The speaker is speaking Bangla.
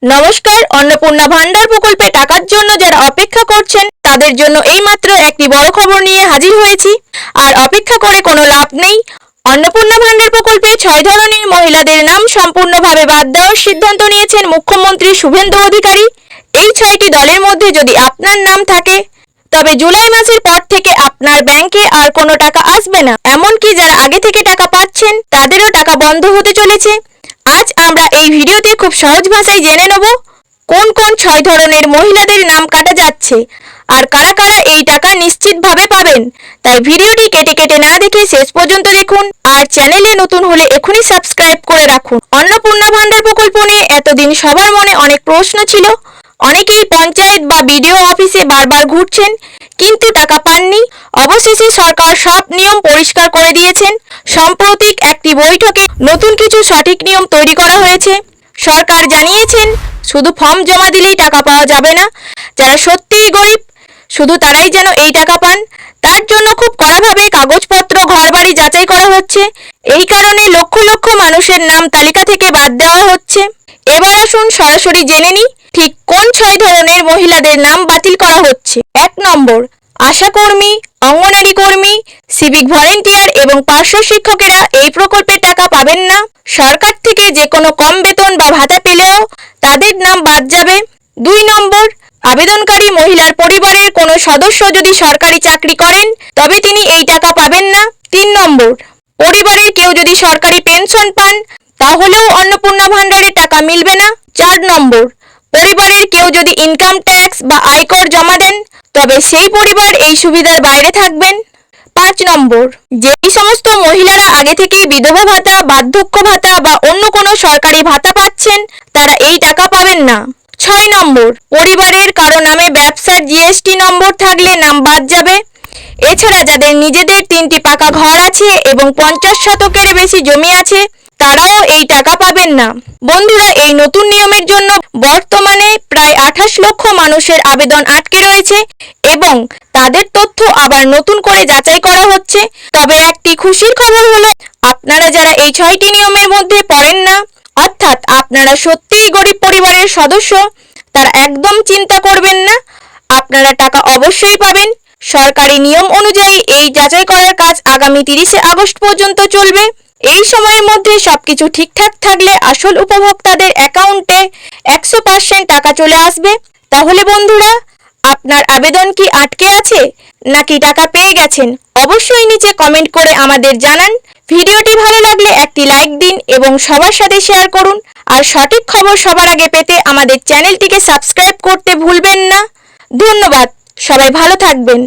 নমস্কার। অন্নপূর্ণা ভান্ডার প্রকল্পে টাকার জন্য যারা অপেক্ষা করছেন তাদের জন্য এইমাত্র একটি বড় খবর নিয়ে হাজির হয়েছি। আর অপেক্ষা করে কোনো লাভ নেই। অন্নপূর্ণা ভান্ডার প্রকল্পে 6 ধরনের মহিলাদের নাম সম্পূর্ণভাবে বাদ দেওয়ার সিদ্ধান্ত নিয়েছেন মুখ্যমন্ত্রী শুভেন্দু অধিকারী। এই 6টি দলের মধ্যে যদি আপনার নাম থাকে তবে জুলাই মাসের পর থেকে আপনার ব্যাংকে আর কোনো টাকা আসবে না। এমনকি যারা আগে থেকে টাকা পাচ্ছেন তাদেরও টাকা বন্ধ হতে চলেছে। আজ আমরা এই ভিডিওতে খুব সহজ ভাষায় জেনে নেব কোন কোন 6 ধরনের মহিলাদের নাম কাটা যাচ্ছে আর কারা কারা এই টাকা নিশ্চিতভাবে পাবেন। তাই ভিডিওটি কেটে কেটে না দেখে শেষ পর্যন্ত দেখুন। আর চ্যানেলে নতুন হলে এখনই সাবস্ক্রাইব করে রাখুন। অন্নপূর্ণা ভান্ডার প্রকল্প নিয়ে এতদিন সবার মনে অনেক প্রশ্ন ছিল। অনেকেই পঞ্চায়েত বা বিডিও অফিসে বারবার ঘুরছেন কিন্তু টাকা পাননি। অবশেষে সরকার সব নিয়ম পরিষ্কার করে দিয়েছেন। সাম্প্রতিক একটি বৈঠকে নতুন কিছু সঠিক নিয়ম তৈরি করা হয়েছে। সরকার জানিয়েছেন শুধু ফর্ম জমা দিলেই টাকা পাওয়া যাবে না। যারা সত্যিই গরিব শুধু তারাই যেন এই টাকা পান। তার জন্য খুব কড়াভাবে কাগজপত্র ঘরবাড়ি যাচাই করা হচ্ছে। এই কারণে লক্ষ লক্ষ মানুষের নাম তালিকা থেকে বাদ দেওয়া হচ্ছে। এবার আসুন সরাসরি জেনে নিই ঠিক কোন 6 ধরনের মহিলাদের নাম বাতিল করা হচ্ছে। 1 নম্বর, আশাকর্মী, অঙ্গনারী কর্মী, সিভিক ভলেন্টিয়ার এবং পার্শ্ব শিক্ষকেরা এই প্রকল্পের টাকা পাবেন না। সরকার থেকে যে কোনো কম বেতন বা ভাতা পেলেও তাদের নাম বাদ যাবে। 2 নম্বর, আবেদনকারী মহিলার পরিবারের কোনো সদস্য যদি সরকারি চাকরি করেন তবে তিনি এই টাকা পাবেন না। 3 নম্বর, পরিবারের কেউ যদি সরকারি পেনশন পান তাহলেও অন্নপূর্ণা ভান্ডারের টাকা মিলবে না। 4 নম্বর, পরিবারের কেউ যদি ইনকাম ট্যাক্স বা আয়কর জমা দেন তবে সেই পরিবার এই সুবিধার বাইরে থাকবেন। 5 নম্বর, যেই সমস্ত মহিলারা আগে থেকেই বিধবা ভাতা, বার্ধক্য ভাতা বা অন্য কোনো সরকারি ভাতা পাচ্ছেন তারা এই টাকা পাবেন না। 6 নম্বর, পরিবারের কারো নামে ব্যবসার জিএসটি নম্বর থাকলে নাম বাদ যাবে। এছাড়া যাদের নিজেদের 3টি পাকা ঘর আছে এবং 50 শতকের বেশি জমি আছে তারাও এই টাকা পাবেন না। বন্ধুরা, এই নতুন নিয়মের জন্য বর্তমানে প্রায় 28 লক্ষ মানুষের আবেদন আটকে রয়েছে এবং তাদের তথ্য আবার নতুন করে যাচাই করা হচ্ছে। তবে একটি খুশির খবর হলো আপনারা যারা এই 6টি নিয়মের মধ্যে পড়েন না, অর্থাৎ আপনারা সত্যিই গরিব পরিবারের সদস্য, তারা একদম চিন্তা করবেন না। আপনারা টাকা অবশ্যই পাবেন। সরকারি নিয়ম অনুযায়ী এই যাচাই করার কাজ আগামী 30শে আগস্ট পর্যন্ত চলবে। এই সময়ের মধ্যে সবকিছু ঠিকঠাক থাকলে আসল উপভোক্তাদের অ্যাকাউন্টে 100% টাকা চলে আসবে। তাহলে বন্ধুরা, আপনার আবেদন কি আটকে আছে নাকি টাকা পেয়ে গেছেন? অবশ্যই নিচে কমেন্ট করে আমাদের জানান। ভিডিওটি ভালো লাগলে একটি লাইক দিন এবং সবার সাথে শেয়ার করুন। আর সঠিক খবর সবার আগে পেতে আমাদের চ্যানেলটিকে সাবস্ক্রাইব করতে ভুলবেন না। ধন্যবাদ। সবাই ভালো থাকবেন।